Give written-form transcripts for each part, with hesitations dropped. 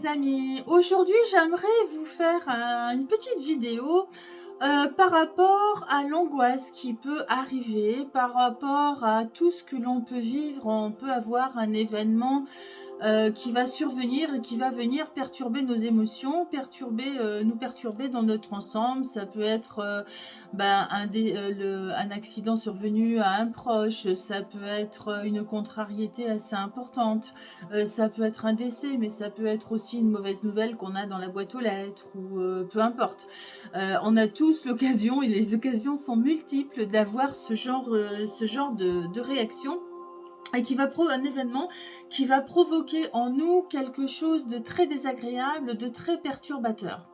mes amis, aujourd'hui j'aimerais vous faire une petite vidéo par rapport à l'angoisse qui peut arriver, par rapport à tout ce que l'on peut vivre. On peut avoir un événement qui va survenir et qui va venir perturber nos émotions, nous perturber dans notre ensemble. Ça peut être un accident survenu à un proche, ça peut être une contrariété assez importante, ça peut être un décès, mais ça peut être aussi une mauvaise nouvelle qu'on a dans la boîte aux lettres ou peu importe. On a tous l'occasion, et les occasions sont multiples, d'avoir ce genre de réaction, et un événement qui va provoquer en nous quelque chose de très désagréable, de très perturbateur.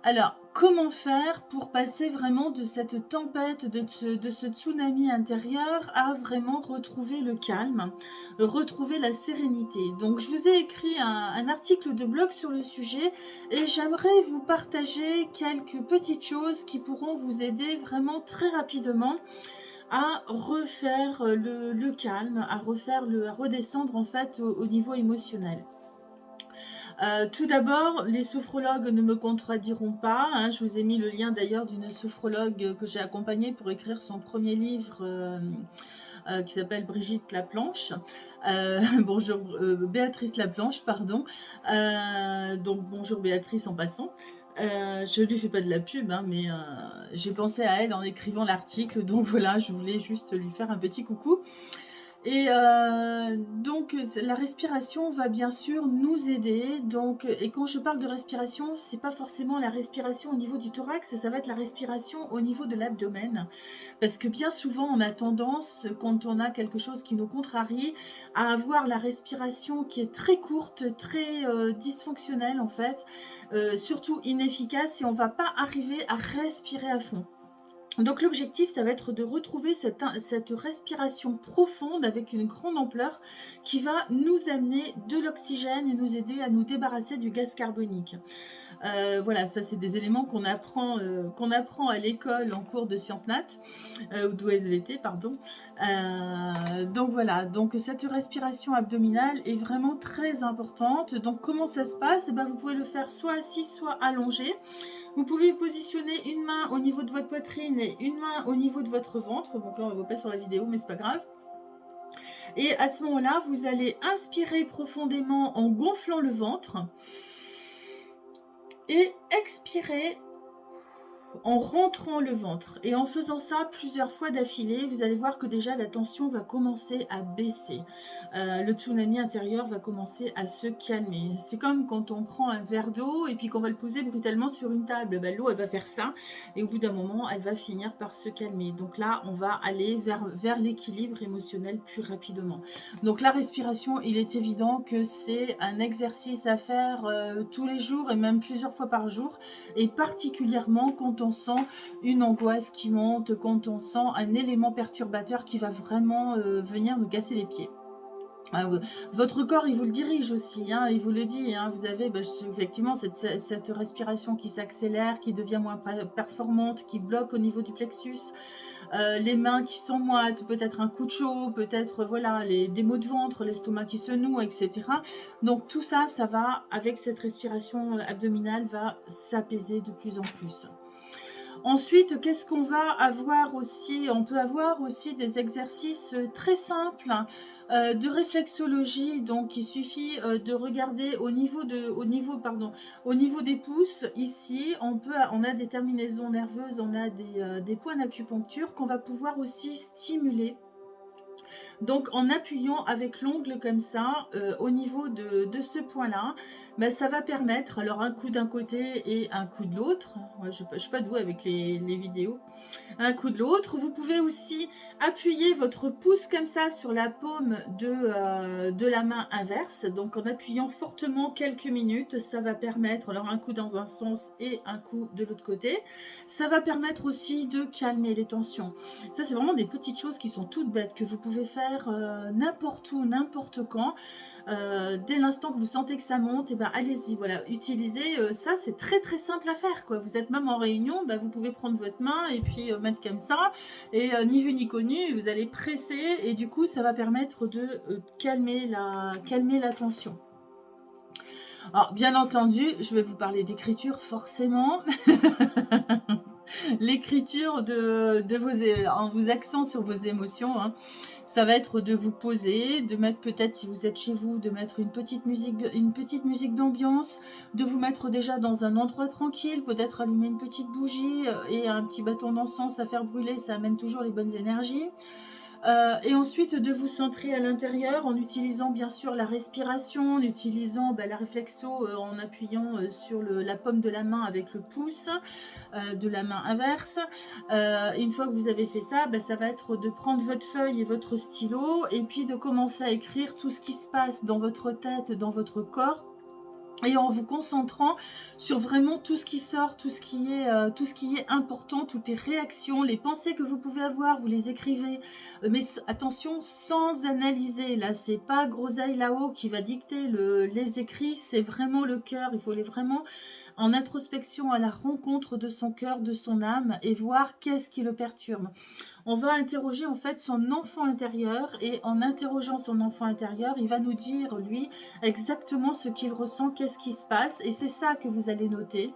Alors, comment faire pour passer vraiment de cette tempête, de ce tsunami intérieur, à vraiment retrouver le calme, retrouver la sérénité? Donc, je vous ai écrit un article de blog sur le sujet et j'aimerais vous partager quelques petites choses qui pourront vous aider vraiment très rapidement à refaire le calme, à redescendre en fait au niveau émotionnel. Tout d'abord, les sophrologues ne me contrediront pas, hein. Je vous ai mis le lien d'ailleurs d'une sophrologue que j'ai accompagnée pour écrire son premier livre qui s'appelle Brigitte Laplanche. Bonjour, Béatrice Laplanche, pardon. Donc bonjour Béatrice en passant. Je lui fais pas de la pub, hein, mais j'ai pensé à elle en écrivant l'article, donc voilà, je voulais juste lui faire un petit coucou. Et donc la respiration va bien sûr nous aider. Donc, et quand je parle de respiration, c'est pas forcément la respiration au niveau du thorax, ça va être la respiration au niveau de l'abdomen. Parce que bien souvent, on a tendance, quand on a quelque chose qui nous contrarie, à avoir la respiration qui est très courte, très dysfonctionnelle en fait, surtout inefficace, et on va pas arriver à respirer à fond. Donc l'objectif, ça va être de retrouver cette respiration profonde avec une grande ampleur qui va nous amener de l'oxygène et nous aider à nous débarrasser du gaz carbonique. Voilà, ça c'est des éléments qu'on apprend à l'école en cours de sciences nat, ou d'OSVT, pardon. Donc voilà, donc cette respiration abdominale est vraiment très importante. Donc comment ça se passe? Eh ben, vous pouvez le faire soit assis, soit allongé. Vous pouvez positionner une main au niveau de votre poitrine et une main au niveau de votre ventre. Donc là, on ne voit pas sur la vidéo, mais c'est pas grave. Et à ce moment-là, vous allez inspirer profondément en gonflant le ventre et expirer en rentrant le ventre. Et en faisant ça plusieurs fois d'affilée, vous allez voir que déjà la tension va commencer à baisser. Le tsunami intérieur va commencer à se calmer. C'est comme quand on prend un verre d'eau et puis qu'on va le poser brutalement sur une table. Ben, l'eau, elle va faire ça et au bout d'un moment, elle va finir par se calmer. Donc là, on va aller vers l'équilibre émotionnel plus rapidement. Donc la respiration, il est évident que c'est un exercice à faire tous les jours et même plusieurs fois par jour, et particulièrement quand on sent une angoisse qui monte, quand on sent un élément perturbateur qui va vraiment venir nous casser les pieds. Votre corps, il vous le dirige aussi, hein, il vous le dit, hein. Vous avez effectivement cette respiration qui s'accélère, qui devient moins performante, qui bloque au niveau du plexus, les mains qui sont moites, peut-être un coup de chaud, peut-être voilà, des maux de ventre, l'estomac qui se noue, etc. Donc tout ça, ça va, avec cette respiration abdominale, va s'apaiser de plus en plus. Ensuite, qu'est-ce qu'on va avoir aussi? On peut avoir aussi des exercices très simples de réflexologie. Donc, il suffit de regarder au niveau des pouces. Ici, on a des terminaisons nerveuses, on a des points d'acupuncture qu'on va pouvoir aussi stimuler. Donc, en appuyant avec l'ongle comme ça, au niveau de ce point-là, ben, ça va permettre, alors un coup d'un côté et un coup de l'autre. Ouais, je ne suis pas douée avec les vidéos. Un coup de l'autre. Vous pouvez aussi appuyer votre pouce comme ça sur la paume de la main inverse. Donc, en appuyant fortement quelques minutes, ça va permettre, alors un coup dans un sens et un coup de l'autre côté. Ça va permettre aussi de calmer les tensions. Ça, c'est vraiment des petites choses qui sont toutes bêtes, que vous pouvez faire n'importe où, n'importe quand. Dès l'instant que vous sentez que ça monte, et ben allez-y, voilà, utilisez ça, c'est très très simple à faire, quoi. Vous êtes même en réunion, ben, vous pouvez prendre votre main et puis mettre comme ça, et ni vu ni connu, vous allez presser, et du coup ça va permettre de calmer la tension. Alors, bien entendu, je vais vous parler d'écriture, forcément. L'écriture en vous axant sur vos émotions, hein. Ça va être de vous poser, de mettre peut-être, si vous êtes chez vous, de mettre une petite musique d'ambiance, de vous mettre déjà dans un endroit tranquille, peut-être allumer une petite bougie et un petit bâton d'encens à faire brûler, ça amène toujours les bonnes énergies. Et ensuite de vous centrer à l'intérieur en utilisant bien sûr la respiration, en utilisant, bah, la réflexo, en appuyant, sur la paume de la main avec le pouce, de la main inverse. Et une fois que vous avez fait ça, bah, ça va être de prendre votre feuille et votre stylo et puis de commencer à écrire tout ce qui se passe dans votre tête, dans votre corps, et en vous concentrant sur vraiment tout ce qui sort, tout ce qui est important, toutes les réactions, les pensées que vous pouvez avoir, vous les écrivez. Mais attention, sans analyser. Là, c'est pas Groseille là-haut qui va dicter les écrits, c'est vraiment le cœur. Il faut aller vraiment en introspection à la rencontre de son cœur, de son âme, et voir qu'est-ce qui le perturbe. On va interroger en fait son enfant intérieur, et en interrogeant son enfant intérieur, il va nous dire, lui, exactement ce qu'il ressent, qu'est-ce qui se passe, et c'est ça que vous allez noter.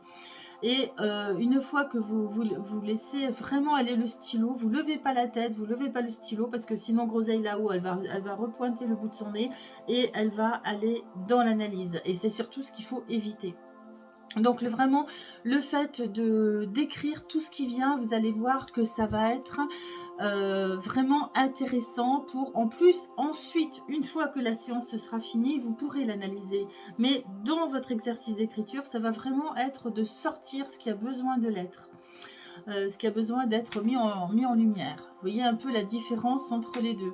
Et une fois que vous laissez vraiment aller le stylo, vous levez pas la tête, vous levez pas le stylo, parce que sinon Groseille là-haut, elle va repointer le bout de son nez, et elle va aller dans l'analyse. Et c'est surtout ce qu'il faut éviter. Donc vraiment, le fait d'écrire tout ce qui vient, vous allez voir que ça va être vraiment intéressant pour, en plus, ensuite, une fois que la séance se sera finie, vous pourrez l'analyser. Mais dans votre exercice d'écriture, ça va vraiment être de sortir ce qui a besoin de l'être. Ce qui a besoin d'être mis en lumière. Vous voyez un peu la différence entre les deux.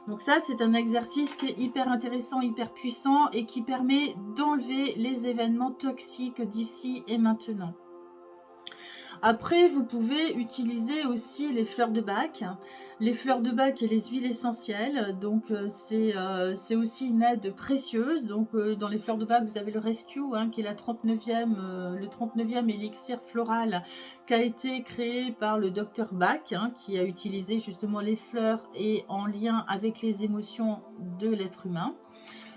Donc ça, c'est un exercice qui est hyper intéressant, hyper puissant et qui permet d'enlever les événements toxiques d'ici et maintenant. Après, vous pouvez utiliser aussi les fleurs de Bach. Les fleurs de Bach et les huiles essentielles. Donc, c'est aussi une aide précieuse. Donc, dans les fleurs de Bach, vous avez le Rescue, hein, qui est le 39e élixir floral qui a été créé par le docteur Bach, hein, qui a utilisé justement les fleurs et en lien avec les émotions de l'être humain.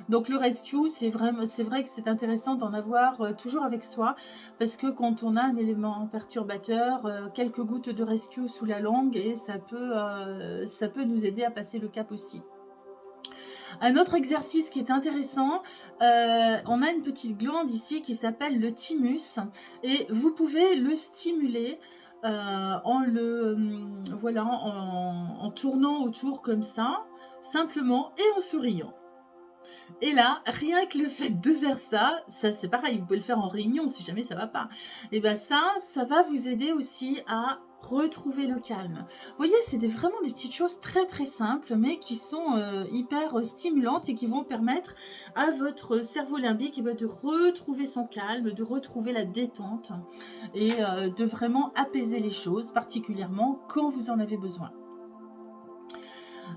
Donc le rescue, c'est vrai que c'est intéressant d'en avoir toujours avec soi, parce que quand on a un élément perturbateur, quelques gouttes de rescue sous la langue, et ça peut nous aider à passer le cap aussi. Un autre exercice qui est intéressant, on a une petite glande ici qui s'appelle le thymus, et vous pouvez le stimuler voilà, en tournant autour comme ça, simplement, et en souriant. Et là, rien que le fait de faire ça, c'est pareil, vous pouvez le faire en réunion si jamais ça va pas. Et bien ça va vous aider aussi à retrouver le calme. Vous voyez, c'est vraiment des petites choses très très simples, mais qui sont hyper stimulantes et qui vont permettre à votre cerveau limbique, de retrouver son calme, de retrouver la détente et de vraiment apaiser les choses, particulièrement quand vous en avez besoin.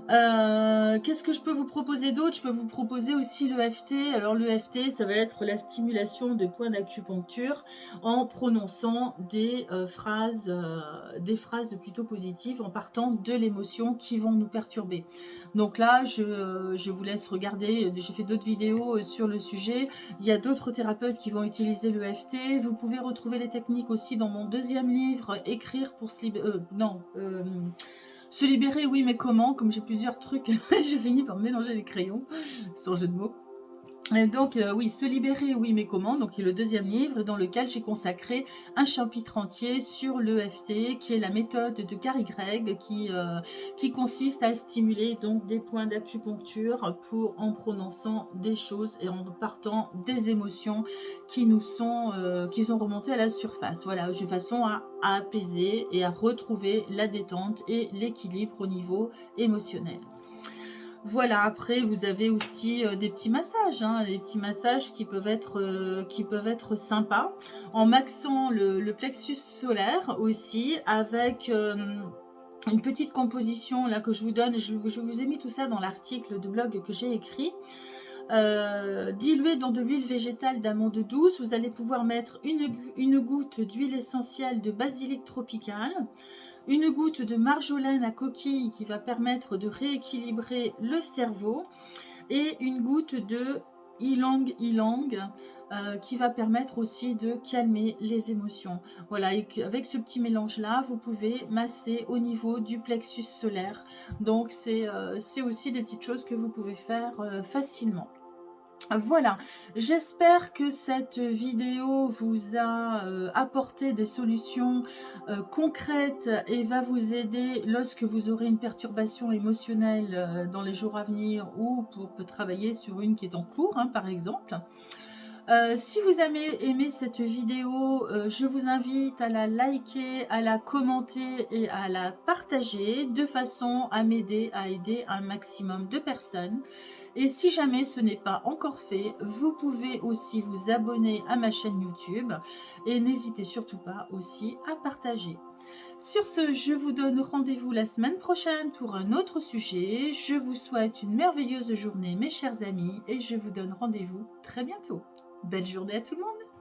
Qu'est-ce que je peux vous proposer d'autre? Je peux vous proposer aussi l'EFT. Alors l'EFT, ça va être la stimulation de points d'acupuncture en prononçant des phrases plutôt positives, en partant de l'émotion qui vont nous perturber. Donc là, je vous laisse regarder, j'ai fait d'autres vidéos sur le sujet. Il y a d'autres thérapeutes qui vont utiliser l'EFT. Vous pouvez retrouver les techniques aussi dans mon deuxième livre, Écrire pour se libérer... se libérer, oui, mais comment? Comme j'ai plusieurs trucs, j'ai fini par mélanger les crayons, sans jeu de mots. Et donc, oui, Se libérer, oui, mais comment? Donc, il y a le deuxième livre dans lequel j'ai consacré un chapitre entier sur l'EFT, qui est la méthode de Gary Gregg, qui consiste à stimuler donc des points d'acupuncture en prononçant des choses et en partant des émotions qui sont remontées à la surface. Voilà, de façon à apaiser et à retrouver la détente et l'équilibre au niveau émotionnel. Voilà, après vous avez aussi des petits massages, hein, des petits massages qui peuvent être sympas, en maxant le plexus solaire aussi, avec une petite composition là que je vous donne. Je vous ai mis tout ça dans l'article de blog que j'ai écrit. Dilué dans de l'huile végétale d'amande douce, vous allez pouvoir mettre une goutte d'huile essentielle de basilic tropical, une goutte de marjolaine à coquille qui va permettre de rééquilibrer le cerveau, et une goutte de ylang ylang qui va permettre aussi de calmer les émotions. Voilà, et avec ce petit mélange-là, vous pouvez masser au niveau du plexus solaire. Donc c'est aussi des petites choses que vous pouvez faire facilement. Voilà, j'espère que cette vidéo vous a apporté des solutions concrètes et va vous aider lorsque vous aurez une perturbation émotionnelle dans les jours à venir ou pour travailler sur une qui est en cours, hein, par exemple. Si vous avez aimé cette vidéo, je vous invite à la liker, à la commenter et à la partager de façon à m'aider à aider un maximum de personnes. Et si jamais ce n'est pas encore fait, vous pouvez aussi vous abonner à ma chaîne YouTube et n'hésitez surtout pas aussi à partager. Sur ce, je vous donne rendez-vous la semaine prochaine pour un autre sujet. Je vous souhaite une merveilleuse journée, mes chers amis, et je vous donne rendez-vous très bientôt. Belle journée à tout le monde!